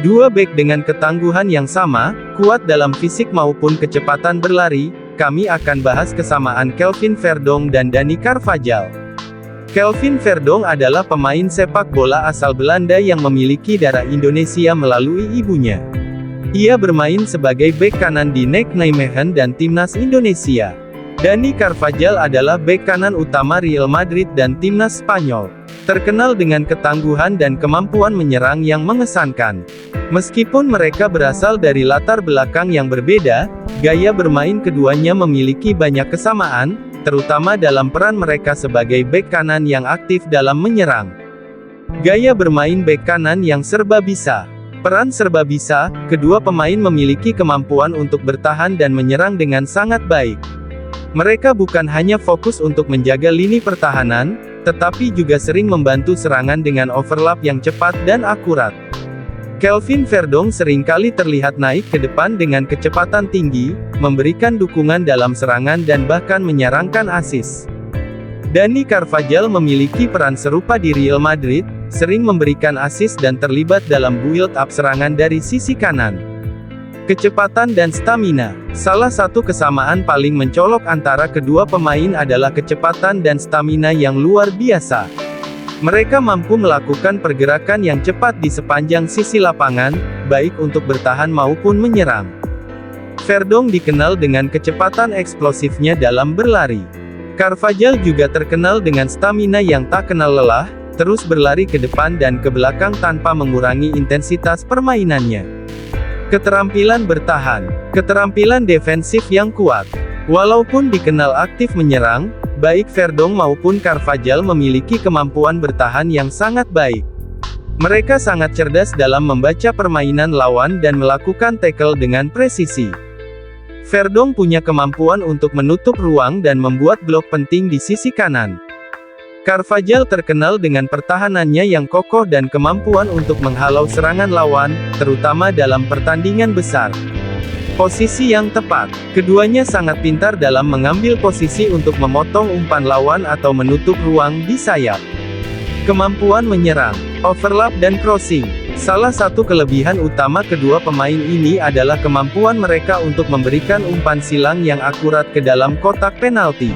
Dua bek dengan ketangguhan yang sama, kuat dalam fisik maupun kecepatan berlari. Kami akan bahas kesamaan Kelvin Verdonk dan Dani Carvajal. Kelvin Verdonk adalah pemain sepak bola asal Belanda yang memiliki darah Indonesia melalui ibunya. Ia bermain sebagai bek kanan di NEC Nijmegen dan Timnas Indonesia. Dani Carvajal adalah bek kanan utama Real Madrid dan Timnas Spanyol. Terkenal dengan ketangguhan dan kemampuan menyerang yang mengesankan. Meskipun mereka berasal dari latar belakang yang berbeda, gaya bermain keduanya memiliki banyak kesamaan, terutama dalam peran mereka sebagai bek kanan yang aktif dalam menyerang. Gaya bermain bek kanan yang serba bisa. Peran serba bisa, kedua pemain memiliki kemampuan untuk bertahan dan menyerang dengan sangat baik. Mereka bukan hanya fokus untuk menjaga lini pertahanan, tetapi juga sering membantu serangan dengan overlap yang cepat dan akurat. Kelvin Verdonk seringkali terlihat naik ke depan dengan kecepatan tinggi, memberikan dukungan dalam serangan dan bahkan menyarankan assist. Dani Carvajal memiliki peran serupa di Real Madrid, sering memberikan assist dan terlibat dalam build-up serangan dari sisi kanan. Kecepatan dan stamina. Salah satu kesamaan paling mencolok antara kedua pemain adalah kecepatan dan stamina yang luar biasa. Mereka mampu melakukan pergerakan yang cepat di sepanjang sisi lapangan, baik untuk bertahan maupun menyerang. Verdonk dikenal dengan kecepatan eksplosifnya dalam berlari. Carvajal juga terkenal dengan stamina yang tak kenal lelah, terus berlari ke depan dan ke belakang tanpa mengurangi intensitas permainannya. Keterampilan bertahan. Keterampilan defensif yang kuat. Walaupun dikenal aktif menyerang, baik Verdonk maupun Carvajal memiliki kemampuan bertahan yang sangat baik. Mereka sangat cerdas dalam membaca permainan lawan dan melakukan tackle dengan presisi. Verdonk punya kemampuan untuk menutup ruang dan membuat blok penting di sisi kanan. Carvajal terkenal dengan pertahanannya yang kokoh dan kemampuan untuk menghalau serangan lawan, terutama dalam pertandingan besar. Posisi yang tepat. Keduanya sangat pintar dalam mengambil posisi untuk memotong umpan lawan atau menutup ruang di sayap. Kemampuan menyerang, overlap dan crossing. Salah satu kelebihan utama kedua pemain ini adalah kemampuan mereka untuk memberikan umpan silang yang akurat ke dalam kotak penalti.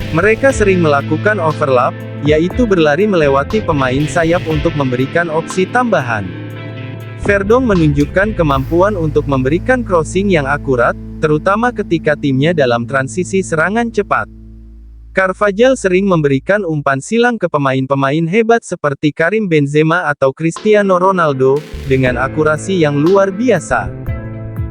Mereka sering melakukan overlap, yaitu berlari melewati pemain sayap untuk memberikan opsi tambahan. Verdonk menunjukkan kemampuan untuk memberikan crossing yang akurat, terutama ketika timnya dalam transisi serangan cepat. Carvajal sering memberikan umpan silang ke pemain-pemain hebat seperti Karim Benzema atau Cristiano Ronaldo, dengan akurasi yang luar biasa.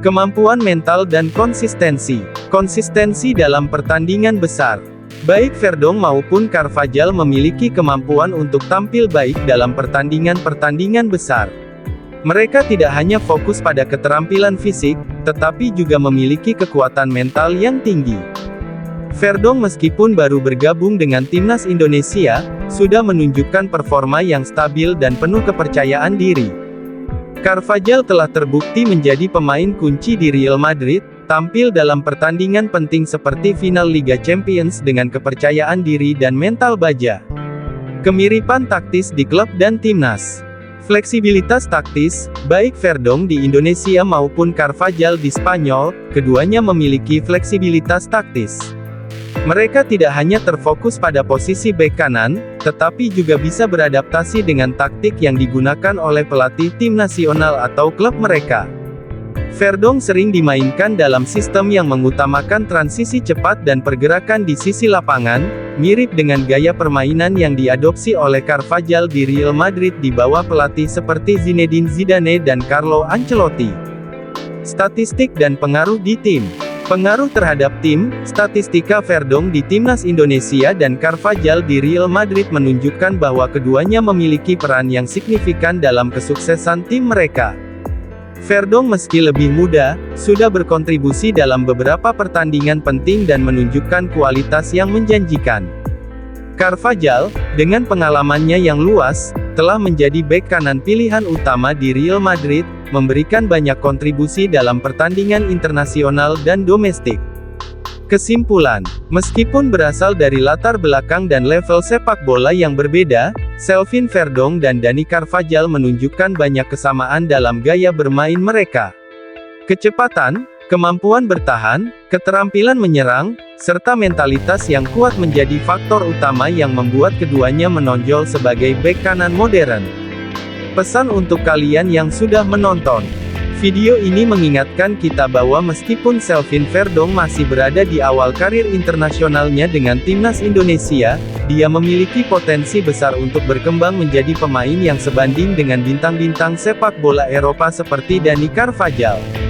Kemampuan mental dan konsistensi. Konsistensi dalam pertandingan besar. Baik Verdonk maupun Carvajal memiliki kemampuan untuk tampil baik dalam pertandingan-pertandingan besar. Mereka tidak hanya fokus pada keterampilan fisik, tetapi juga memiliki kekuatan mental yang tinggi. Verdonk meskipun baru bergabung dengan Timnas Indonesia, sudah menunjukkan performa yang stabil dan penuh kepercayaan diri. Carvajal telah terbukti menjadi pemain kunci di Real Madrid, tampil dalam pertandingan penting seperti final Liga Champions dengan kepercayaan diri dan mental baja. Kemiripan taktis di klub dan timnas. Fleksibilitas taktis, baik Verdonk di Indonesia maupun Carvajal di Spanyol, keduanya memiliki fleksibilitas taktis. Mereka tidak hanya terfokus pada posisi bek kanan, tetapi juga bisa beradaptasi dengan taktik yang digunakan oleh pelatih tim nasional atau klub mereka. Verdonk sering dimainkan dalam sistem yang mengutamakan transisi cepat dan pergerakan di sisi lapangan, mirip dengan gaya permainan yang diadopsi oleh Carvajal di Real Madrid di bawah pelatih seperti Zinedine Zidane dan Carlo Ancelotti. Statistik dan pengaruh di tim. Pengaruh terhadap tim, statistika Verdonk di Timnas Indonesia dan Carvajal di Real Madrid menunjukkan bahwa keduanya memiliki peran yang signifikan dalam kesuksesan tim mereka. Verdonk meski lebih muda, sudah berkontribusi dalam beberapa pertandingan penting dan menunjukkan kualitas yang menjanjikan. Carvajal, dengan pengalamannya yang luas, telah menjadi bek kanan pilihan utama di Real Madrid, memberikan banyak kontribusi dalam pertandingan internasional dan domestik. Kesimpulan, meskipun berasal dari latar belakang dan level sepak bola yang berbeda, Kelvin Verdong dan Dani Carvajal menunjukkan banyak kesamaan dalam gaya bermain mereka. Kecepatan, kemampuan bertahan, keterampilan menyerang, serta mentalitas yang kuat menjadi faktor utama yang membuat keduanya menonjol sebagai bek kanan modern. Pesan untuk kalian yang sudah menonton. Video ini mengingatkan kita bahwa meskipun Kelvin Verdong masih berada di awal karir internasionalnya dengan timnas Indonesia, dia memiliki potensi besar untuk berkembang menjadi pemain yang sebanding dengan bintang-bintang sepak bola Eropa seperti Dani Carvajal.